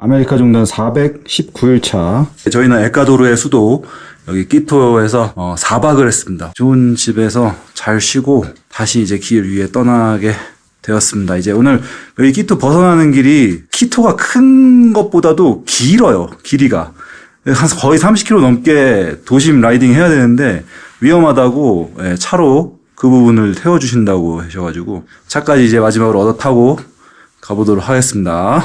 아메리카 중단 419일차. 저희는 에콰도르의 수도 여기 끼토에서 4박을 했습니다. 좋은 집에서 잘 쉬고 다시 이제 길 위에 떠나게 되었습니다. 이제 오늘 여기 끼토 벗어나는 길이 키토가 큰 것보다도 길어요. 길이가 거의 30km 넘게 도심 라이딩 해야 되는데 위험하다고 차로 그 부분을 태워주신다고 하셔가지고 차까지 이제 마지막으로 얻어 타고 가보도록 하겠습니다.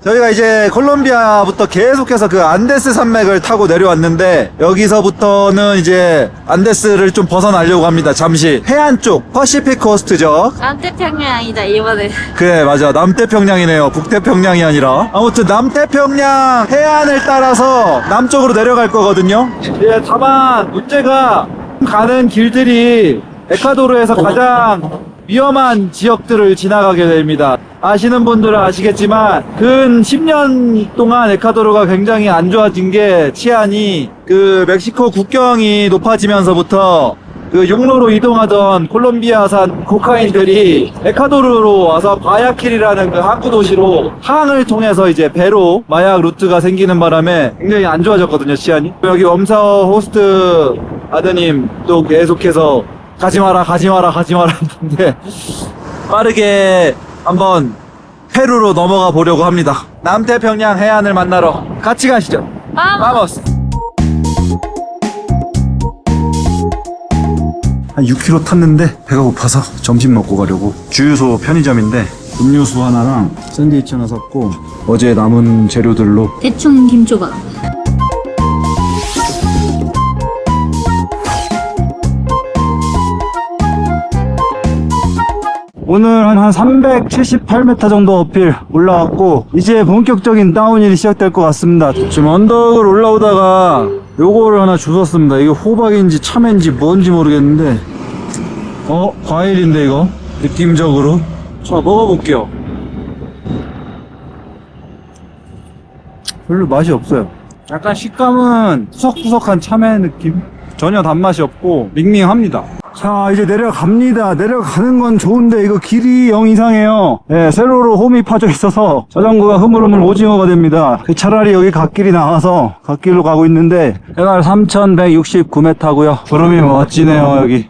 저희가 이제 콜롬비아부터 계속해서 그 안데스 산맥을 타고 내려왔는데 여기서부터는 이제 안데스를 좀 벗어나려고 합니다. 잠시 해안 쪽 퍼시픽 코스트죠. 남태평양이다 이번에. 그래 맞아, 남태평양이네요. 북태평양이 아니라. 아무튼 남태평양 해안을 따라서 남쪽으로 내려갈 거거든요. 예, 다만 문제가 가는 길들이 에콰도르에서 가장 위험한 지역들을 지나가게 됩니다. 아시는 분들은 아시겠지만 근 10년 동안 에콰도르가 굉장히 안 좋아진 게 치안이 그 멕시코 국경이 높아지면서부터 그 육로로 이동하던 콜롬비아산 코카인들이 에콰도르로 와서 바야킬이라는 그 항구 도시로 항을 통해서 이제 배로 마약 루트가 생기는 바람에 굉장히 안 좋아졌거든요, 치안이. 여기 웜사워 호스트 아드님 또 계속해서 가지마라 하는데 빠르게 한번 페루로 넘어가 보려고 합니다. 남태평양 해안을 만나러 같이 가시죠. 바모스. 한 6km 탔는데 배가 고파서 점심 먹고 가려고. 주유소 편의점인데 음료수 하나랑 샌드위치 하나 샀고 어제 남은 재료들로 대충 김초밥. 오늘 한 378m 정도 어필 올라왔고 이제 본격적인 다운힐이 시작될 것 같습니다. 지금 언덕을 올라오다가 요거를 하나 주웠습니다. 이게 호박인지 참외인지 뭔지 모르겠는데 과일인데 이거 느낌적으로. 자, 먹어볼게요. 별로 맛이 없어요. 약간 식감은 푸석푸석한 참외 느낌? 전혀 단맛이 없고 밍밍합니다. 자, 이제 내려갑니다. 내려가는 건 좋은데 이거 길이 영 이상해요. 예, 세로로 홈이 파져 있어서 자전거가 흐물흐물 오징어가 됩니다. 차라리 여기 갓길이 나와서 갓길로 가고 있는데 해발 3169m고요 구름이 멋지네요 여기.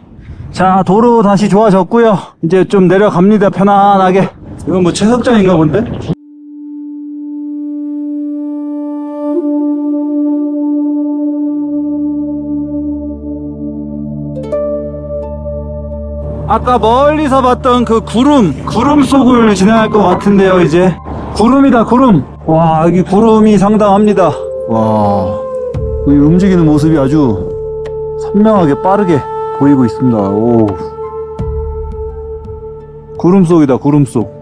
자, 도로 다시 좋아졌고요 이제 좀 내려갑니다. 편안하게. 이건 뭐 채석장인가 본데? 아까 멀리서 봤던 그 구름 속을 지나갈 것 같은데요. 이제 구름이다, 구름. 와, 여기 구름이 상당합니다. 와, 여기 움직이는 모습이 아주 선명하게 빠르게 보이고 있습니다. 오, 구름 속이다, 구름 속.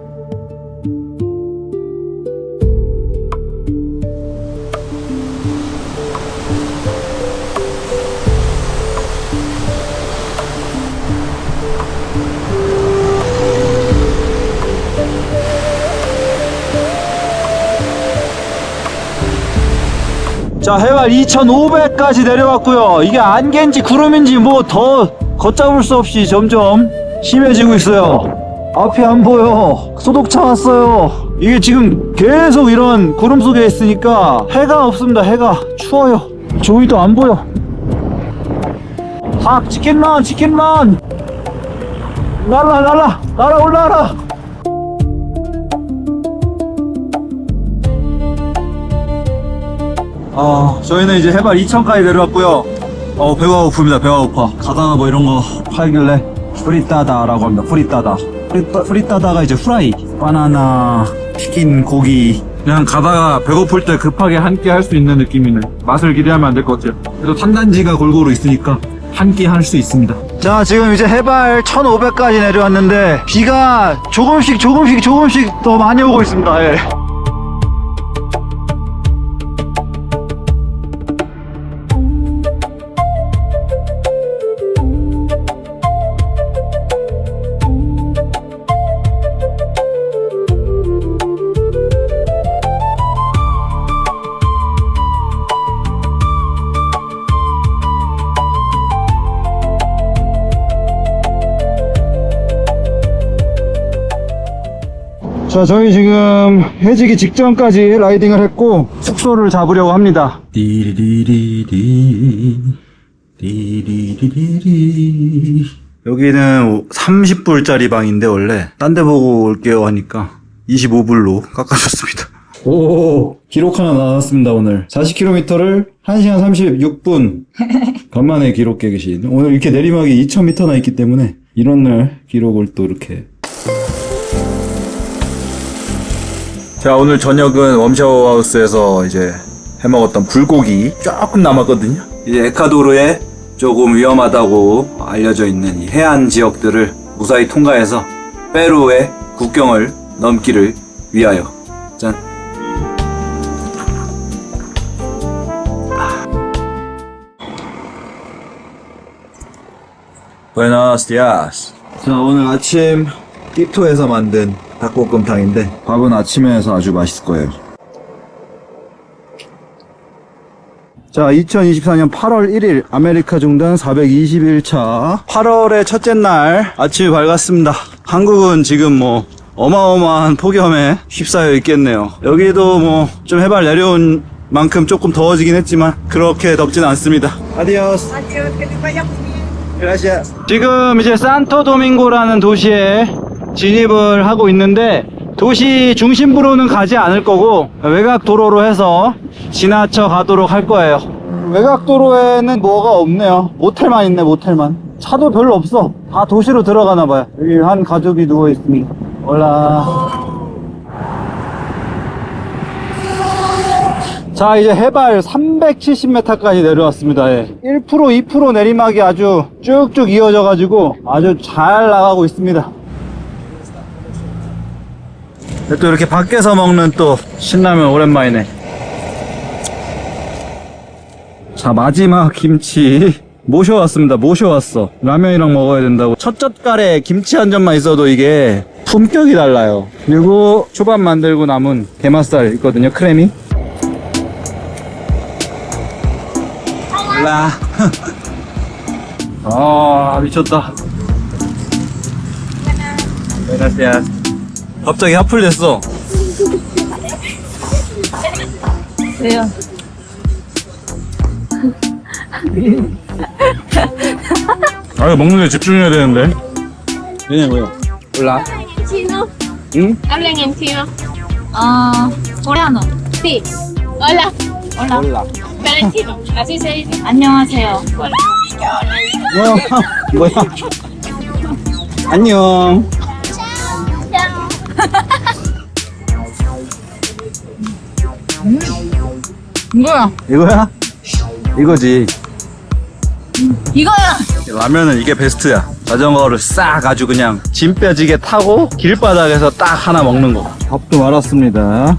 자, 해발 2500까지 내려왔고요. 이게 안개인지 구름인지 뭐 더 걷잡을 수 없이 점점 심해지고 있어요. 앞이 안 보여. 소독차 왔어요. 이게 지금 계속 이런 구름 속에 있으니까 해가 없습니다. 해가 추워요. 조이도 안 보여. 치킨런 날아 올라라. 저희는 이제 해발 2000까지 내려왔고요. 배가 고픕니다. 배가 고파. 가다가 뭐 이런 거 팔길래 프리따다라고 합니다. 프리따다가 이제 후라이, 바나나, 튀긴 고기. 그냥 가다가 배고플 때 급하게 한 끼 할 수 있는 느낌이네. 맛을 기대하면 안 될 것 같아요. 그래도 탄단지가 골고루 있으니까 한 끼 할 수 있습니다. 자, 지금 이제 해발 1500까지 내려왔는데 비가 조금씩 더 많이 오고 있습니다. 예. 자, 저희 지금 해지기 직전까지 라이딩을 했고 숙소를 잡으려고 합니다. 여기는 30불짜리 방인데 원래 딴 데 보고 올게요 하니까 25불로 깎아줬습니다. 오, 기록 하나 나왔습니다. 오늘 40km를 1시간 36분 간만에 기록 깨기신. 오늘 이렇게 내리막이 2000m나 있기 때문에 이런 날 기록을 또 이렇게. 자, 오늘 저녁은 웜샤워하우스에서 이제 해먹었던 불고기 조금 남았거든요. 이제 에콰도르에 조금 위험하다고 알려져 있는 이 해안 지역들을 무사히 통과해서 페루의 국경을 넘기를 위하여. 짠. Buenos días. 자, 오늘 아침 끼토에서 만든 닭볶음탕인데 밥은 아침에 해서 아주 맛있을 거예요. 자, 2024년 8월 1일 아메리카 중단 421차 8월의 첫째 날 아침이 밝았습니다. 한국은 지금 뭐 어마어마한 폭염에 휩싸여 있겠네요. 여기도 뭐 좀 해발 내려온 만큼 조금 더워지긴 했지만 그렇게 덥진 않습니다. 아디오스. 지금 이제 산토도밍고라는 도시에 진입을 하고 있는데 도시 중심부로는 가지 않을 거고 외곽 도로로 해서 지나쳐 가도록 할 거예요. 외곽 도로에는 뭐가 없네요. 모텔만 있네, 모텔만. 차도 별로 없어. 다 도시로 들어가나 봐요. 여기 한 가족이 누워 있습니다. 올라. 자, 이제 해발 370m까지 내려왔습니다. 예. 1% 2% 내리막이 아주 쭉쭉 이어져 가지고 아주 잘 나가고 있습니다. 또 이렇게 밖에서 먹는 또 신라면 오랜만이네. 자, 마지막 김치 모셔왔습니다. 모셔왔어. 라면이랑 먹어야 된다고. 첫 젓갈에 김치 한 점만 있어도 이게 품격이 달라요. 그리고 초밥 만들고 남은 게맛살 있거든요. 크래미. 몰라. 아, 미쳤다. 갑자기 하플 됐어. 왜요? 아, 먹는 데 집중해야 되는데. 얘네 뭐야? 몰라. Chino. 응? Hablan en chino. 코레아노. Sí. Hola. 올라. 몰라. Pero en chino. Así se dice. 안녕하세요. 뭐야? 안녕. 이거야. 이거야? 이거지. 이거야. 라면은 이게 베스트야. 자전거를 싹 아주 그냥 짐 빼지게 타고 길바닥에서 딱 하나 먹는 거. 밥도 말았습니다.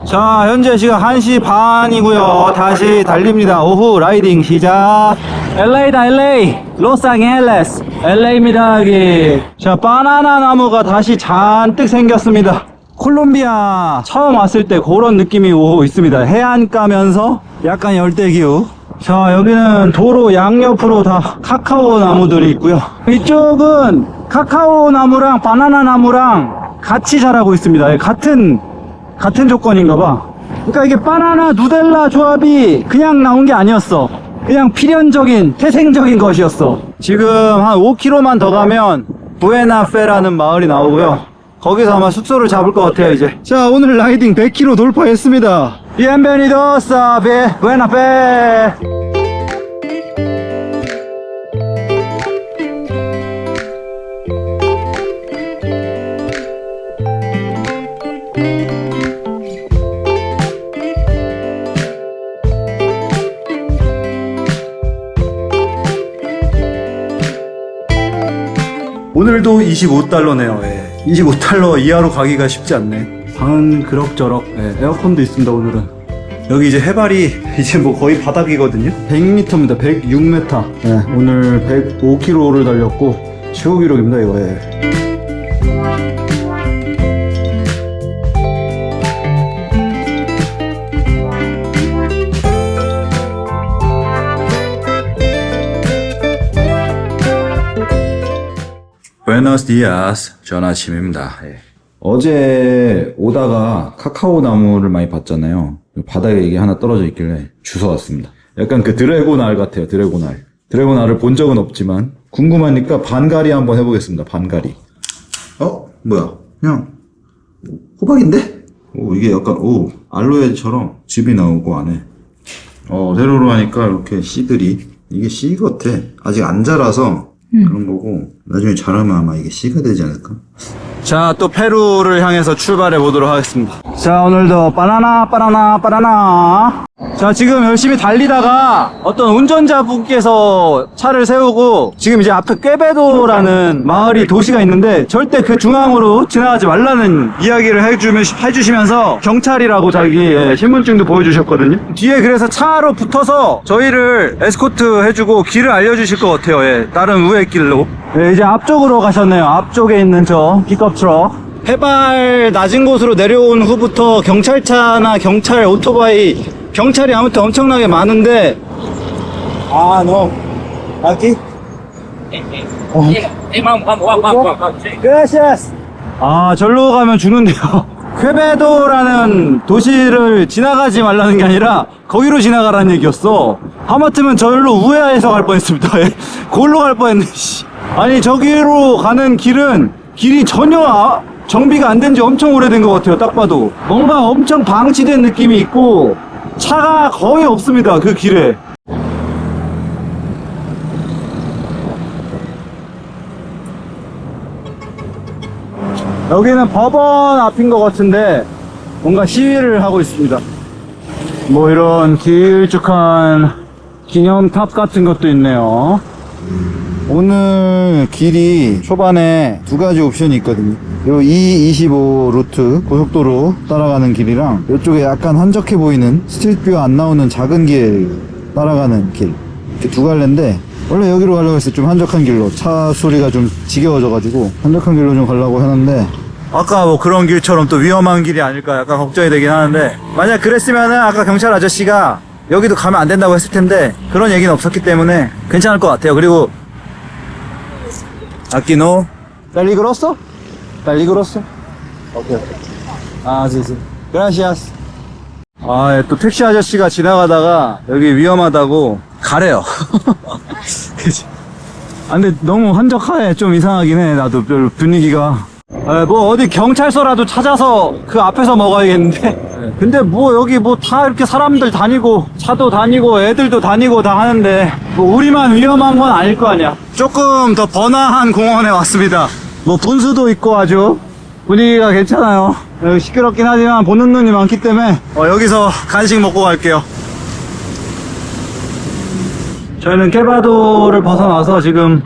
자, 현재 시간 1시 반이고요. 다시 달립니다. 오후 라이딩 시작. LA다, LA. 로스앤젤레스. LA입니다, 여기. 자, 바나나 나무가 다시 잔뜩 생겼습니다. 콜롬비아 처음 왔을 때 그런 느낌이 오고 있습니다. 해안가면서 약간 열대기후. 자, 여기는 도로 양옆으로 다 카카오 나무들이 있고요. 이쪽은 카카오 나무랑 바나나 나무랑 같이 자라고 있습니다. 같은 조건인가봐. 그러니까 이게 바나나 누델라 조합이 그냥 나온 게 아니었어. 그냥 필연적인 태생적인 것이었어. 지금 한 5km만 더 가면 부에나페라는 마을이 나오고요. 거기서 아마 숙소를 잡을 것 같아요, 이제. 자, 오늘 라이딩 100km 돌파했습니다. Bienvenidos a Buenafe. 오늘도 25달러네요. 예. 25달러 이하로 가기가 쉽지 않네. 방은 그럭저럭. 예, 에어컨도 있습니다. 오늘은. 여기 이제 해발이 이제 뭐 거의 바닥이거든요. 100m입니다. 106m. 예, 오늘 105km를 달렸고 최고 기록입니다, 이거. 예. Buenos dias. 전 아침입니다. 예. 어제 오다가 카카오 나무를 많이 봤잖아요. 바닥에 이게 하나 떨어져 있길래 주워왔습니다. 약간 그 드래곤알 같아요. 드래곤알. 드래곤알을 본 적은 없지만 궁금하니까 반가리 한번 해보겠습니다. 반가리. 뭐야? 그냥 호박인데? 오, 이게 약간 알로에처럼 즙이 나오고 안에. 세로로 하니까 이렇게 씨들이, 이게 씨 같아. 아직 안 자라서 그런 거고, 나중에 자라면 아마 이게 씨가 되지 않을까? 자, 또 페루를 향해서 출발해 보도록 하겠습니다. 자, 오늘도 바나나. 자, 지금 열심히 달리다가 어떤 운전자분께서 차를 세우고 지금 이제 앞에 꾀베도라는 마을이 도시가 있는데 절대 그 중앙으로 지나가지 말라는 이야기를 해주시면서 경찰이라고 자기 신분증도 보여주셨거든요. 뒤에 그래서 차로 붙어서 저희를 에스코트 해주고 길을 알려주실 것 같아요. 다른 우회 길로. 이제 앞쪽으로 가셨네요. 앞쪽에 있는 저 픽업 트럭. 해발 낮은 곳으로 내려온 후부터 경찰차나 경찰 오토바이, 경찰이 아무튼 엄청나게 많은데, 너 aquí. Gracias. 절로 가면 죽는데요. 퀘베도라는 도시를 지나가지 말라는 게 아니라 거기로 지나가라는 얘기였어. 하마터면 절로 우회해서 갈 뻔했습니다. 골로 갈 뻔했네. 아니, 저기로 가는 길이 전혀 정비가 안 된 지 엄청 오래된 것 같아요. 딱 봐도 뭔가 엄청 방치된 느낌이 있고 차가 거의 없습니다. 그 길에. 여기는 법원 앞인 것 같은데 뭔가 시위를 하고 있습니다. 뭐 이런 길쭉한 기념탑 같은 것도 있네요. 오늘 길이 초반에 두 가지 옵션이 있거든요. 요 E25 루트 고속도로 따라가는 길이랑 이쪽에 약간 한적해 보이는 스트리트뷰 안 나오는 작은 길 따라가는 길, 이렇게 두 갈래인데 원래 여기로 가려고 했어요. 좀 한적한 길로. 차 소리가 좀 지겨워져 가지고 한적한 길로 좀 가려고 했는데 아까 뭐 그런 길처럼 또 위험한 길이 아닐까 약간 걱정이 되긴 하는데, 만약 그랬으면은 아까 경찰 아저씨가 여기도 가면 안 된다고 했을 텐데 그런 얘기는 없었기 때문에 괜찮을 것 같아요. 그리고 Aquino peligroso? Peligroso? 오케이. sí, sí. Gracias. 또 택시 아저씨가 지나가다가 여기 위험하다고 가래요. 그치? 근데 너무 한적하네. 좀 이상하긴 해. 나도 별 분위기가. 뭐 어디 경찰서라도 찾아서 그 앞에서 먹어야겠는데. 근데 뭐 여기 뭐 다 이렇게 사람들 다니고 차도 다니고 애들도 다니고 다 하는데 뭐 우리만 위험한 건 아닐 거 아니야. 조금 더 번화한 공원에 왔습니다. 뭐 분수도 있고 아주 분위기가 괜찮아요. 여기 시끄럽긴 하지만 보는 눈이 많기 때문에 여기서 간식 먹고 갈게요. 저희는 꾀베도를 벗어나서 지금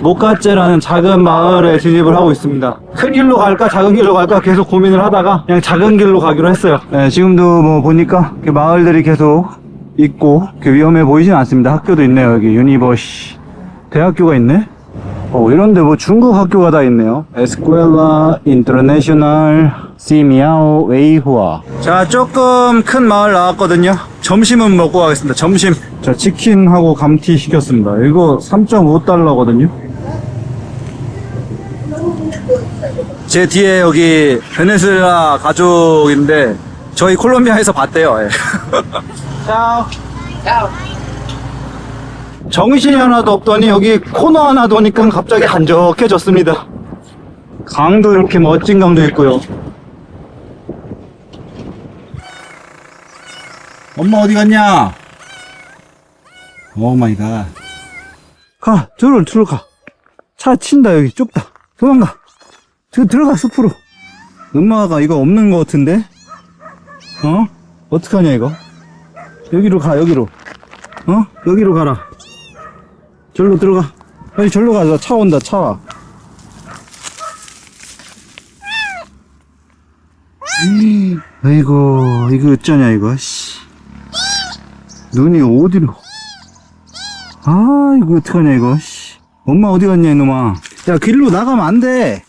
모카제라는 작은 마을에 진입을 하고 있습니다. 큰 길로 갈까 작은 길로 갈까 계속 고민을 하다가 그냥 작은 길로 가기로 했어요. 지금도 뭐 보니까 마을들이 계속 있고 위험해 보이진 않습니다. 학교도 있네요. 여기 유니버시 대학교가 있네. 이런데 뭐 중국 학교가 다 있네요. 에스쿠엘라 인터내셔널 시미아오 웨이후아. 자, 조금 큰 마을 나왔거든요. 점심은 먹고 가겠습니다. 점심. 자, 치킨하고 감튀 시켰습니다. 이거 3.5달러거든요. 제 뒤에 여기 베네수엘라 가족인데 저희 콜롬비아에서 봤대요. 짜오. 정신이 하나도 없더니 여기 코너 하나 도니까 갑자기 한적해졌습니다. 강도 이렇게 멋진 강도 있고요. 엄마 어디 갔냐? 오 마이 갓. 가, 들어 가. 차 친다. 여기 좁다. 도망가. 들어가 숲으로. 엄마가 이거 없는 것 같은데? 어떡하냐 이거? 여기로 가. 여기로 가라. 절로 들어가. 빨리 절로 가자. 차 온다. 차 와. 아이고, 이거 어쩌냐 이거. 씨. 눈이 어디로? 이거 어떡하냐 이거. 씨. 엄마 어디 갔냐 이놈아. 야, 길로 나가면 안 돼.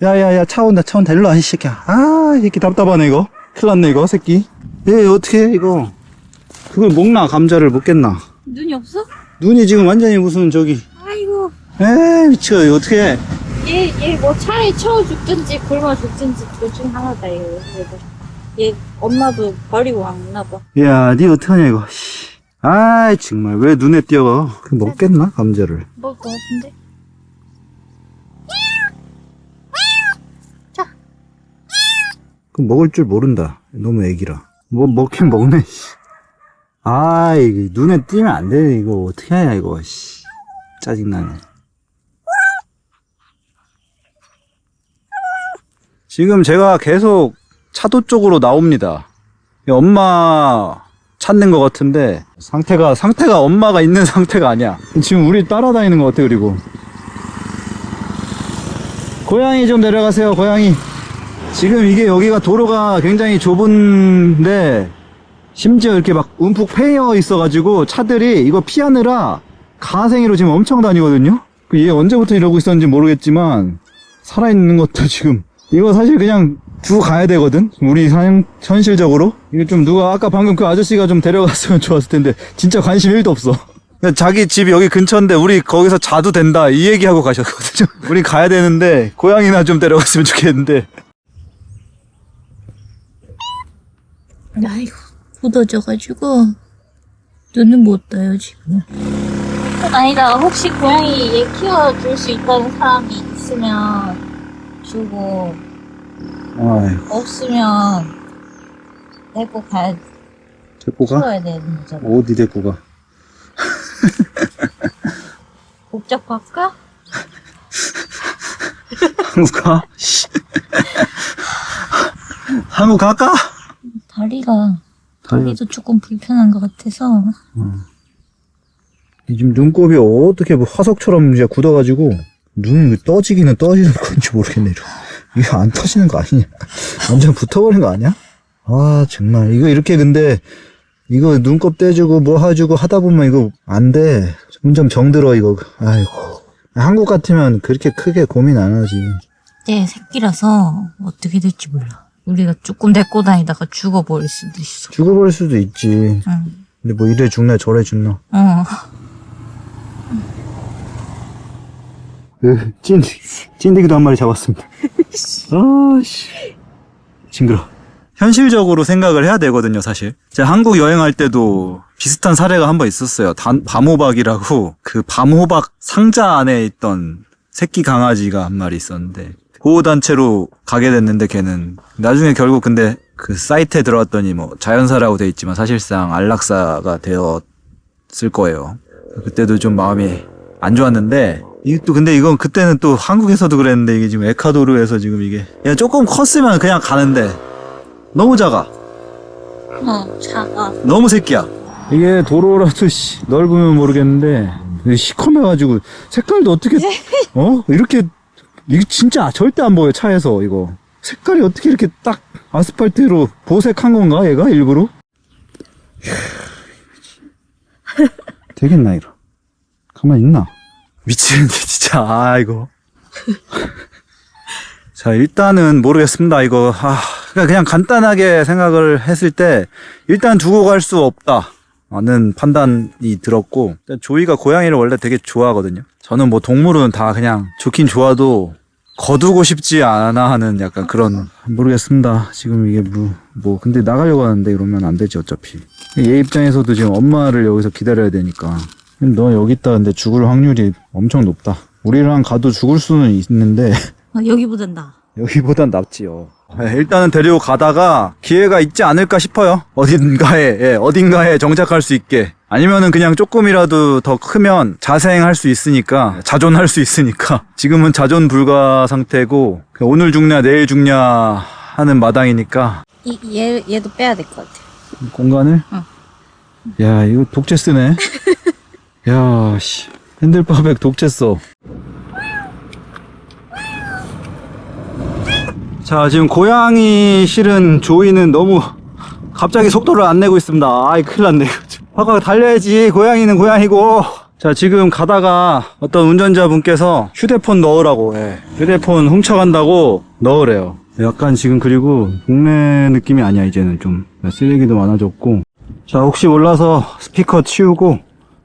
야야야, 차 온다. 일로 와 이 새끼야. 이 새끼 답답하네 이거. 큰일 났네 이거 새끼. 어떻게 해 이거. 그걸 먹나? 감자를 먹겠나? 눈이 없어? 눈이 지금 완전히 무슨 저기. 아이고. 에이, 미쳐. 이거 어떡해. 얘 뭐 차에 채워 죽든지 굶어 죽든지 둘 중 하나다, 얘. 그래도. 얘 엄마도 버리고 왔나 봐. 야, 니 어떡하냐, 이거. 씨. 아이, 정말. 왜 눈에 띄어? 그 먹겠나? 감자를. 먹을 것 같은데? 그럼 먹을 줄 모른다. 너무 애기라. 뭐, 먹긴 먹네, 씨. 아이, 눈에 띄면 안 돼. 이거 어떻게 하냐, 이거. 씨. 짜증나네. 지금 제가 계속 차도 쪽으로 나옵니다. 엄마 찾는 것 같은데, 상태가 엄마가 있는 상태가 아니야. 지금 우리 따라다니는 것 같아, 그리고. 고양이 좀 내려가세요, 고양이. 지금 이게 여기가 도로가 굉장히 좁은데 심지어 이렇게 막 움푹 패여 있어가지고 차들이 이거 피하느라 가생이로 지금 엄청 다니거든요. 얘 언제부터 이러고 있었는지 모르겠지만 살아있는 것도 지금 이거 사실 그냥 두고 가야 되거든. 우리 현실적으로 이거 좀 누가 아까 방금 그 아저씨가 좀 데려갔으면 좋았을 텐데 진짜 관심 1도 없어. 자기 집 여기 근처인데 우리 거기서 자도 된다 이 얘기하고 가셨거든요. 우리 가야 되는데 고양이나 좀 데려갔으면 좋겠는데. 아이고, 굳어져가지고, 눈은 못 떠요, 지금. 아니다, 혹시 고양이 얘 키워줄 수 있다는 사람이 있으면 주고, 아이고. 없으면 데리고 데리고 가? 키워야 되는 거잖아. 어디 데리고 가? 복잡할까? 한국 가? 한국 갈까? 다리도 조금 불편한 것 같아서. 지금 눈곱이 어떻게 뭐 화석처럼 이제 굳어가지고 눈이 떠지기는 떠지는 건지 모르겠네. 이거 안 터지는 거 아니냐? 완전 붙어버린 거 아니야? 아 정말 이거 이렇게 근데 이거 눈곱 떼주고 뭐 해주고 하다 보면 이거 안 돼. 점점 정들어 이거. 아이고 한국 같으면 그렇게 크게 고민 안 하지. 내 새끼라서 어떻게 될지 몰라. 우리가 조금 데리고 다니다가 죽어버릴 수도 있어. 죽어버릴 수도 있지. 응. 근데 뭐 이래 죽나 저래 죽나. 찐득이도 한 마리 잡았습니다. 아씨. 징그러. 현실적으로 생각을 해야 되거든요, 사실. 제가 한국 여행할 때도 비슷한 사례가 한 번 있었어요. 밤호박이라고 그 밤호박 상자 안에 있던 새끼 강아지가 한 마리 있었는데 보호단체로 가게 됐는데 걔는 나중에 결국 근데 그 사이트에 들어왔더니 뭐 자연사라고 돼 있지만 사실상 안락사가 되었을 거예요. 그때도 좀 마음이 안 좋았는데 이게 또 근데 이건 그때는 또 한국에서도 그랬는데 이게 지금 에콰도르에서 지금 이게 그냥 조금 컸으면 그냥 가는데 너무 작아. 작아. 너무 새끼야. 이게 도로라도 넓으면 모르겠는데 시커매가지고 색깔도 어떻게 이렇게 이게 진짜 절대 안 보여 차에서. 이거 색깔이 어떻게 이렇게 딱 아스팔트로 보색한 건가 얘가 일부러? 되겠나 이거? 가만히 있나? 미치는데 진짜. 아 이거 자 일단은 모르겠습니다. 이거 그냥 간단하게 생각을 했을 때 일단 두고 갈 수 없다는 판단이 들었고, 조이가 고양이를 원래 되게 좋아하거든요. 저는 뭐 동물은 다 그냥 좋긴 좋아도 거두고 싶지 않아 하는 약간 그런. 모르겠습니다. 지금 이게 뭐 근데 나가려고 하는데 이러면 안 되지 어차피. 얘 입장에서도 지금 엄마를 여기서 기다려야 되니까. 너 여기 있다 근데 죽을 확률이 엄청 높다. 우리랑 가도 죽을 수는 있는데 여기보단 나아. 여기보단 낫지요. 일단은 데리고 가다가 기회가 있지 않을까 싶어요. 어딘가에 정착할 수 있게. 아니면은 그냥 조금이라도 더 크면 자생할 수 있으니까, 자존할 수 있으니까. 지금은 자존 불가 상태고 오늘 죽냐 내일 죽냐 하는 마당이니까. 얘도 빼야 될 것 같아. 공간을? 응. 야 이거 독재 쓰네. 야 씨, 핸들바백 독재 써. 자 지금 고양이 실은 조이는 너무 갑자기 속도를 안 내고 있습니다. 아이 큰일 났네. 화가 달려야지. 고양이는 고양이고. 자 지금 가다가 어떤 운전자분께서 휴대폰 넣으라고 휴대폰 훔쳐간다고 넣으래요. 약간 지금 그리고 동네 느낌이 아니야. 이제는 좀 쓰레기도 많아졌고. 자 혹시 몰라서 스피커 치우고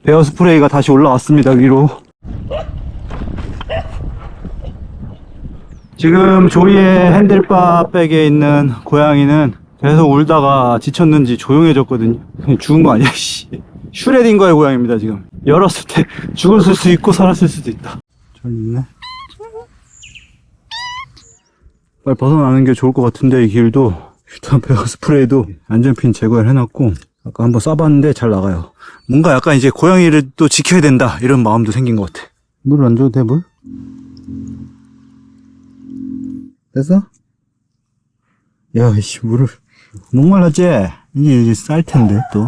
베어 스프레이가 다시 올라왔습니다, 위로. 지금 조이의 핸들바 백에 있는 고양이는 계속 울다가 지쳤는지 조용해졌거든요. 그냥 죽은 거 아니야, 씨. 슈레딩거의 고양이입니다, 지금. 열었을 때 죽었을 수 있고 살았을 수도 있다. 저기 있네. 빨리 벗어나는 게 좋을 것 같은데, 이 길도. 일단 베어 스프레이도 안전핀 제거를 해놨고, 아까 한번 쏴봤는데 잘 나가요. 뭔가 약간 이제 고양이를 또 지켜야 된다, 이런 마음도 생긴 것 같아. 물을 안 줘도 돼, 물? 됐어? 야, 이씨, 물을. 목말랐지? 이제 쌀 텐데, 또.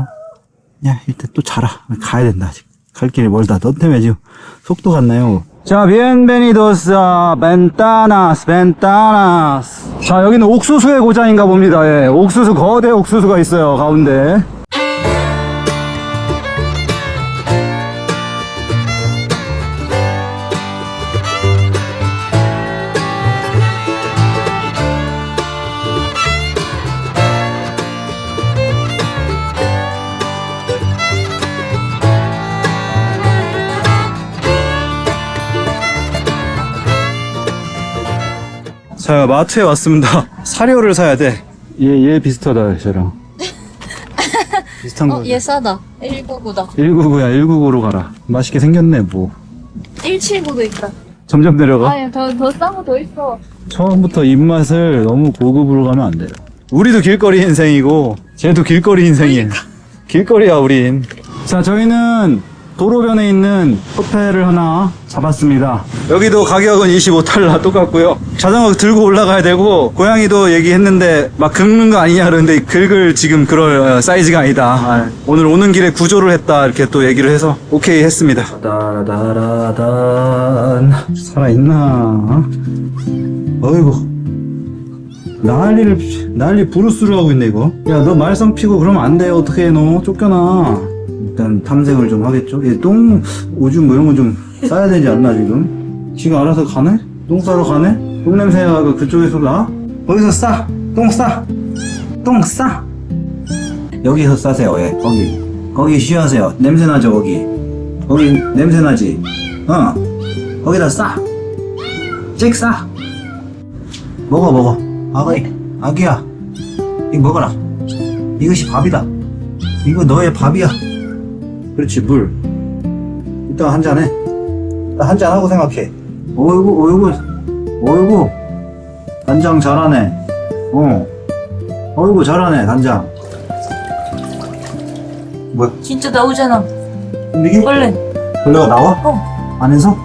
야, 일단 또 자라. 가야 된다, 아직. 갈 길이 멀다. 너 때문에 지금 속도 갔나요? 자, bienvenidos a Ventanas, Ventanas. 자, 여기는 옥수수의 고장인가 봅니다. 예, 옥수수, 거대 옥수수가 있어요, 가운데. 자, 마트에 왔습니다. 사료를 사야 돼. 얘 비슷하다, 쟤랑. 비슷한 거. 얘 싸다. 199다. 199야, 199로 가라. 맛있게 생겼네, 뭐. 179도 있다. 점점 내려가. 아니, 더 싼 거 더 있어. 처음부터 입맛을 너무 고급으로 가면 안 돼요. 우리도 길거리 인생이고, 쟤도 길거리 인생이에요. 길거리야, 우린. 자, 저희는 도로변에 있는 호텔을 하나 잡았습니다. 여기도 가격은 25달러 똑같고요. 자전거 들고 올라가야 되고, 고양이도 얘기했는데 막 긁는 거 아니냐 그러는데 긁을 지금 그럴 사이즈가 아니다. 오늘 오는 길에 구조를 했다 이렇게 또 얘기를 해서 오케이 했습니다. 따라단 살아있나? 어이구, 난리 부르스를 하고 있네 이거. 야, 너 말썽 피고 그러면 안 돼. 어떻게 해, 너 쫓겨나. 일단 탐색을 좀 하겠죠. 얘 똥, 오줌 뭐 이런 거 좀 싸야 되지 않나 지금? 지금 알아서 가네? 똥 싸러 가네? 똥 냄새가 그쪽에서 나? 거기서 싸! 똥 싸! 똥 싸! 여기서 싸세요. 예, 거기 쉬하세요. 냄새 나죠, 거기 냄새 나지? 거기다 싸! 찍 싸! 먹어. 아기야, 이거 먹어라. 이것이 밥이다. 이거 너의 밥이야. 그렇지, 물. 이따 한잔해. 이따 한잔하고 생각해. 어이구. 단장 잘하네. 어이구, 잘하네, 단장. 뭐야? 진짜 나오잖아. 이게? 벌레가 나와? 안에서?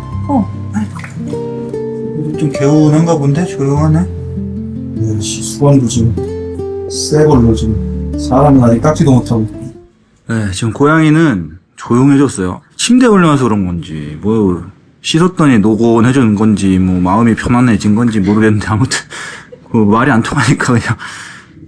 좀 개운한가 본데? 조용하네? 수건도 지금 새 걸로 지금 사람 나이 깎지도 못하고. 네, 지금 고양이는 조용해졌어요. 침대에 올려놔서 그런 건지, 뭐, 씻었더니 노곤해진 건지, 뭐, 마음이 편안해진 건지 모르겠는데, 아무튼, 말이 안 통하니까 그냥,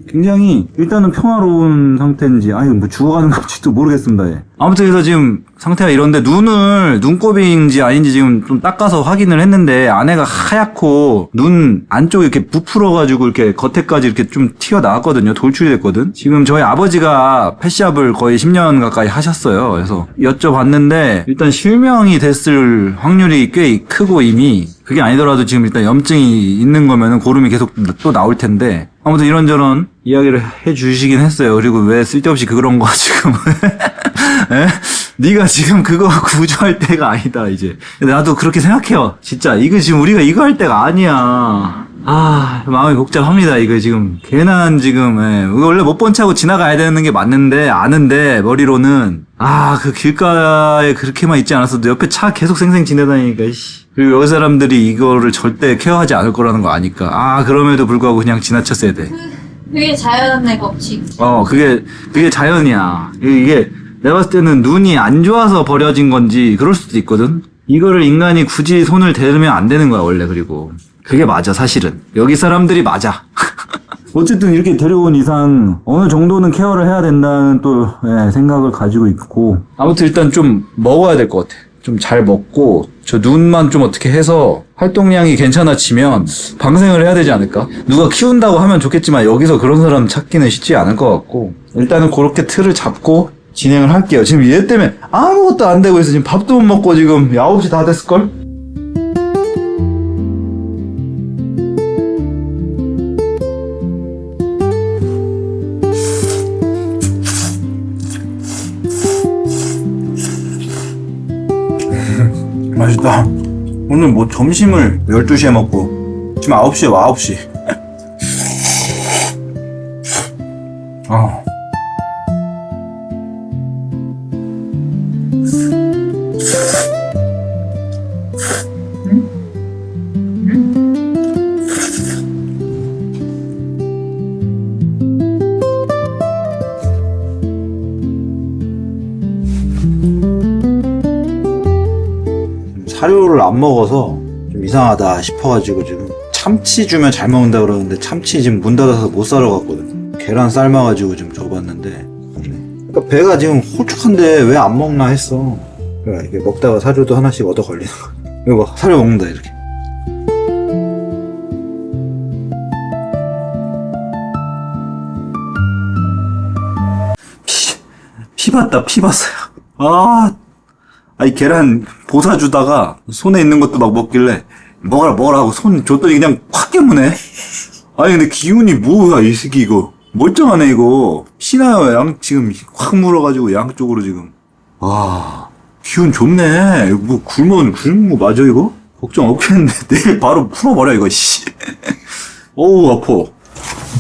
굉장히, 일단은 평화로운 상태인지, 아니, 뭐, 죽어가는 건지도 모르겠습니다, 예. 아무튼, 그래서 지금 상태가 이런데, 눈곱인지 아닌지 지금 좀 닦아서 확인을 했는데, 안에가 하얗고, 눈 안쪽에 이렇게 부풀어가지고, 이렇게 겉에까지 이렇게 좀 튀어나왔거든요. 돌출이 됐거든. 지금 저희 아버지가 펫샵을 거의 10년 가까이 하셨어요. 그래서 여쭤봤는데, 일단 실명이 됐을 확률이 꽤 크고 이미, 그게 아니더라도 지금 일단 염증이 있는 거면은 고름이 계속 또 나올 텐데, 아무튼 이런저런 이야기를 해주시긴 했어요. 그리고 왜 쓸데없이 그런 거 지금. 에? 네가 지금 그거 구조할 때가 아니다, 이제. 나도 그렇게 생각해요. 진짜. 이거 지금 우리가 이거 할 때가 아니야. 마음이 복잡합니다. 이거 지금. 괜한 지금, 이거 원래 못 본 차고 지나가야 되는 게 맞는데, 아는데, 머리로는. 그 길가에 그렇게만 있지 않았어도 옆에 차 계속 생생 지나다니니까, 씨. 그리고 여기 사람들이 이거를 절대 케어하지 않을 거라는 거 아니까. 그럼에도 불구하고 그냥 지나쳤어야 돼. 그게 자연의 법칙. 그게 자연이야. 이게, 내가 봤을 때는 눈이 안 좋아서 버려진 건지 그럴 수도 있거든. 이거를 인간이 굳이 손을 대면 안 되는 거야, 원래. 그리고 그게 맞아, 사실은. 여기 사람들이 맞아. 어쨌든 이렇게 데려온 이상 어느 정도는 케어를 해야 된다는 또 생각을 가지고 있고, 아무튼 일단 좀 먹어야 될 것 같아. 좀 잘 먹고 저 눈만 좀 어떻게 해서 활동량이 괜찮아지면 방생을 해야 되지 않을까? 누가 키운다고 하면 좋겠지만 여기서 그런 사람 찾기는 쉽지 않을 것 같고, 일단은 그렇게 틀을 잡고 진행을 할게요. 지금 얘 때문에 아무것도 안 되고 있어. 지금 밥도 못 먹고 지금 9시 다 됐을걸? 맛있다. 오늘 뭐 점심을 12시에 먹고 지금 9시에 와 9시. 아. 사료를 안 먹어서 좀 이상하다 싶어가지고 지금 참치 주면 잘 먹는다 그러는데 참치 지금 문 닫아서 못 사러 갔거든. 계란 삶아가지고 좀 줘봤는데 그러니까 배가 지금 홀쭉한데 왜 안 먹나 했어. 그래 이게 먹다가 사료도 하나씩 얻어 걸리는 거야. 이거 봐 사료 먹는다 이렇게. 피 봤다 피 봤어요. 아이 계란 보사 주다가 손에 있는 것도 막 먹길래 먹어라 하고 손 줬더니 그냥 확 깨무네. 아니 근데 기운이 뭐야 이 새끼 이거 멀쩡하네 이거. 피나요 양 지금 확 물어가지고 양쪽으로 지금. 기운 좋네. 뭐 굶은 거 맞아 이거? 걱정 없겠는데 내일 바로 풀어버려 이거 씨. 어우 아파.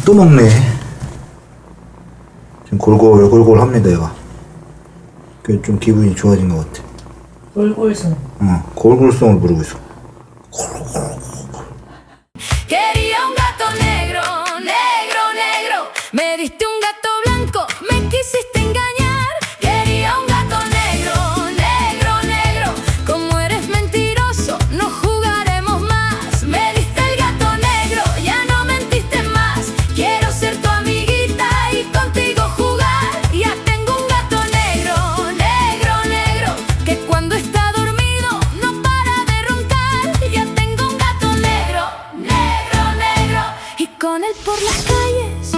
또 먹네. 지금 골골 합니다 얘가. 그 좀 기분이 좋아진 것 같아. 골골선. 응, 골골송을 부르고 있어. Quería un gato negro, negro, negro. Me diste un gato blanco, me quisiste engañar. Quería un gato negro, negro, negro. Como eres mentiroso, no jugaremos más. Me diste el gato negro, ya no mentiste más. Quiero ser tu amiguita y contigo jugar. Ya tengo un gato negro, negro, negro. Que cuando está dormido no para de roncar. Ya tengo un gato negro, negro, negro. Y con él por las calles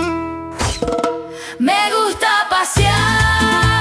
me gusta pasear.